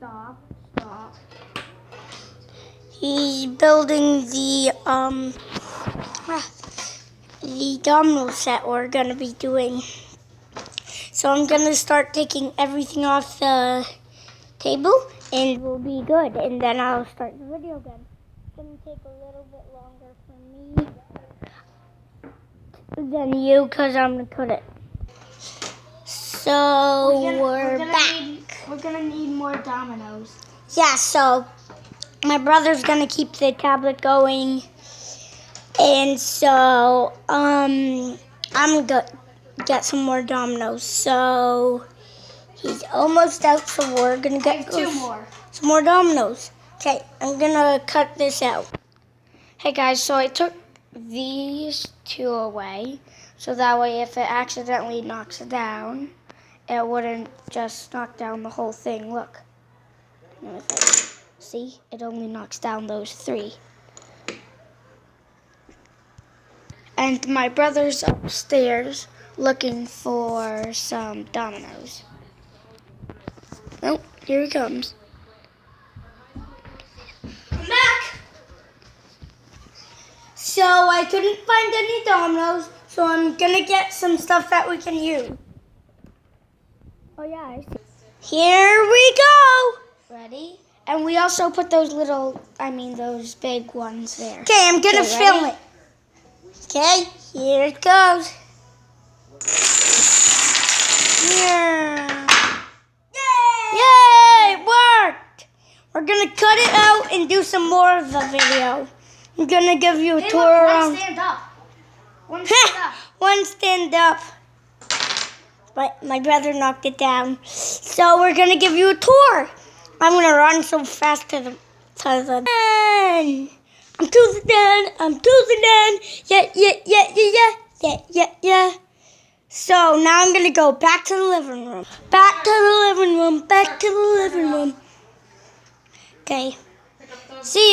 Stop. He's building the domino set we're gonna be doing. So I'm gonna start taking everything off the table and we'll be good. And then I'll start the video again. It's gonna take a little bit longer for me than you because I'm gonna cut it. So we're back. We're gonna need more dominoes. Yeah, so my brother's gonna keep the tablet going, and so I'm gonna get some more dominoes. So he's almost out, so we're gonna get some more dominoes. Okay, I'm gonna cut this out. Hey guys, so I took these two away, so that way if it accidentally knocks it down, it wouldn't just knock down the whole thing. Look. See, it only knocks down those 3. And my brother's upstairs looking for some dominoes. Oh, here he comes. I'm back! So I couldn't find any dominoes, so I'm gonna get some stuff that we can use. Oh yeah, I see. Here we go! Ready? And we also put those big ones there. Okay, I'm gonna film it. Okay, here it goes. Yeah. Yay! It worked! We're gonna cut it out and do some more of the video. I'm gonna give you a tour around. One stand up. One stand up. One stand up. But my brother knocked it down. So we're gonna give you a tour. I'm gonna run so fast to the end. I'm to the end. Yeah. So now I'm gonna go back to the living room. Back to the living room. Okay. See you.